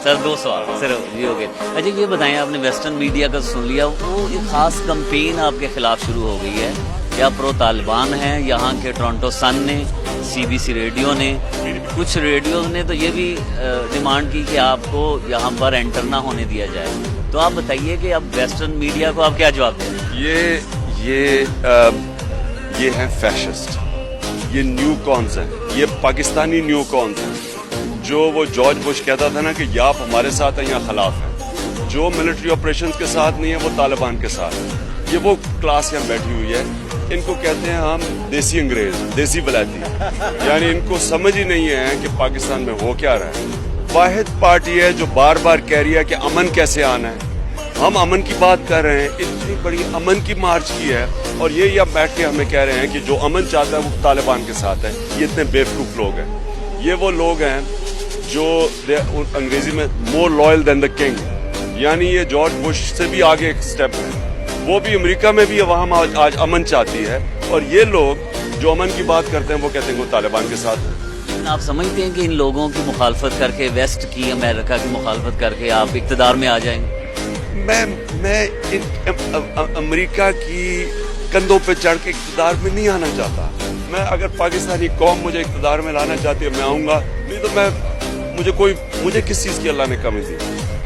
Sir 2 सवाल सिर्फ ये हो गए। अच्छा ये बताएं, आपने वेस्टर्न मीडिया का सुन लिया, वो एक खास कंपेन आपके खिलाफ शुरू हो गई है, या प्रो तालिबान है, यहाँ के टोरंटो सन ने, CBC रेडियो ने, कुछ रेडियोज ने तो ये भी डिमांड की कि आपको यहाँ पर एंटर ना होने दिया जाए। तो आप बताइए कि अब वेस्टर्न मीडिया को आप क्या जवाब दें? ये हैं फैशिस्ट, ये न्यू कॉन्स हैं, ये पाकिस्तानी न्यू कॉन्स हैं। जो वो जॉर्ज बुश कहता था ना कि या आप हमारे साथ हैं या खिलाफ हैं, जो मिलिट्री ऑपरेशंस के साथ नहीं है वो तालिबान के साथ है। ये वो क्लास यहाँ बैठी हुई है, इनको कहते हैं हम देसी अंग्रेज, देसी बलाती, यानी इनको समझ ही नहीं है कि पाकिस्तान में हो क्या रहा है। वाहिद पार्टी है जो बार बार कह रही है कि अमन कैसे आना है। हम अमन की बात कर रहे हैं, इतनी बड़ी अमन की मार्च की है, और ये यहाँ बैठ के हमें कह रहे हैं कि जो अमन चाहता है वो तालिबान के साथ है। ये इतने बेवकूफ़ लोग हैं। ये वो लोग हैं जो अंग्रेजी में more loyal than the king, यानी ये जॉर्ज बुश से भी आगे एक स्टेप है। वो भी अमेरिका में भी वहाँ आज अमन चाहती है, और ये लोग जो अमन की बात करते हैं वो कहते हैं वो तालिबान के साथ है। आप समझते हैं कि इन लोगों की मुखालफत करके, वेस्ट की, अमेरिका की मुखालफत करके आप इक़्तिदार में आ जाएंगे? मैं अमेरिका की कंधों पे चढ़ के इक़्तिदार में नहीं आना चाहता। मैं अगर पाकिस्तानी कौम मुझे इक़्तिदार में लाना चाहती है मैं आऊँगा, नहीं तो मुझे किस चीज़ की अल्लाह ने कमी दी।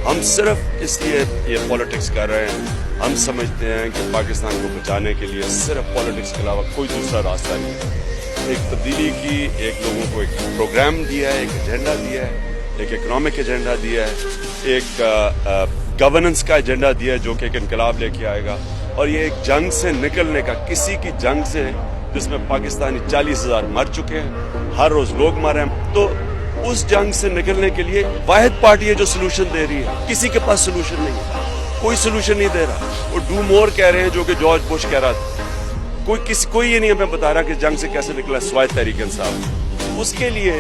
हम सिर्फ इसलिए ये पॉलिटिक्स कर रहे हैं। हम समझते हैं कि पाकिस्तान को बचाने के लिए सिर्फ पॉलिटिक्स के अलावा कोई दूसरा रास्ता नहीं है। एक तब्दीली की, एक लोगों को एक प्रोग्राम दिया है, एक एजेंडा दिया है, एक इकनॉमिक एजेंडा दिया है, एक गवर्नेंस का एजेंडा दिया है जो कि एक इनकलाब लेके आएगा। और ये एक जंग से निकलने का, किसी की जंग से जिसमें पाकिस्तानी 40,000 मर चुके हैं, हर रोज लोग मर रहे हैं, तो उस जंग से निकलने के लिए वाहिद पार्टी है जो सोल्यूशन दे रही है। किसी के पास सोल्यूशन नहीं है, कोई सोल्यूशन नहीं दे रहा। वो डू मोर कह रहे हैं जो कि जॉर्ज बुश कह रहा था। कोई ये नहीं हमें बता रहा कि जंग से कैसे निकला स्वायत्त तहरीक इंसाफ। उसके लिए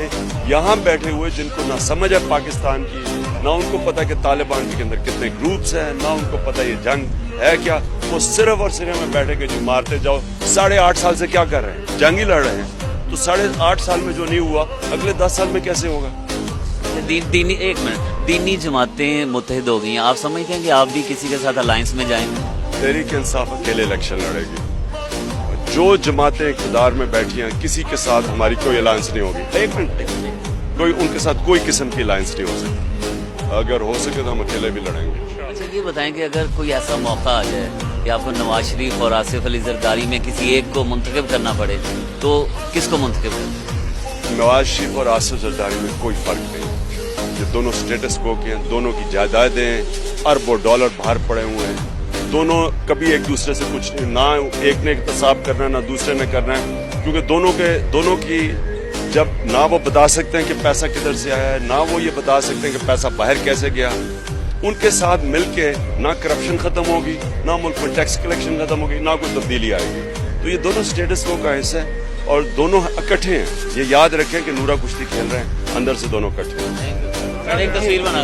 यहाँ बैठे हुए जिनको ना समझ है पाकिस्तान की, ना उनको पता कि तालिबान के अंदर कितने ग्रुप्स हैं, ना उनको पता ये जंग है क्या, वो सिर्फ और सिर्फ में बैठे के जो मारते जाओ। 8.5 साल से क्या कर रहे हैं? जंग ही लड़ रहे हैं। तो 8.5 साल में जो नहीं हुआ अगले 10 साल में कैसे होगा? दीनी जमातें मुत्तहिद हो गई हैं, आप समझते हैं कि आप भी किसी के साथ अलायंस में जाएंगे? तहरीक इंसाफ अकेले इलेक्शन लड़ेगी। जो जमातें इक़्तिदार में बैठी हैं किसी के साथ हमारी कोई अलायंस नहीं होगी। एक मिनट, कोई उनके साथ कोई किस्म की अलायंस नहीं हो सकती। अगर हो सके तो हम अकेले भी लड़ेंगे। अच्छा ये बताएं कि अगर कोई ऐसा मौका आ जाए कि आपको नवाज शरीफ और आसिफ अली जरदारी में किसी एक को मुंतखब करना पड़े, तो किसको मुंतखब करें? नवाज शरीफ और आसिफ जरदारी में कोई फर्क नहीं। ये दोनों स्टेटस को के हैं, दोनों की जायदादें अरबों डॉलर बाहर पड़े हुए हैं। दोनों कभी एक दूसरे से कुछ नहीं, ना एक ने इख्तिसाब करना है ना दूसरे ने करना है, क्योंकि दोनों की जब ना वो बता सकते हैं कि पैसा किधर से आया है, ना वो ये बता सकते हैं कि पैसा बाहर कैसे गया। उनके साथ मिलके ना करप्शन खत्म होगी, ना मुल्क में टैक्स कलेक्शन खत्म होगी, ना कोई तब्दीली आएगी। तो ये दोनों स्टेटस को का हिस्सा है और दोनों इकट्ठे हैं। ये याद रखें कि नूरा कुश्ती खेल रहे हैं, अंदर से दोनों इकट्ठे हैं। एक तस्वीर बना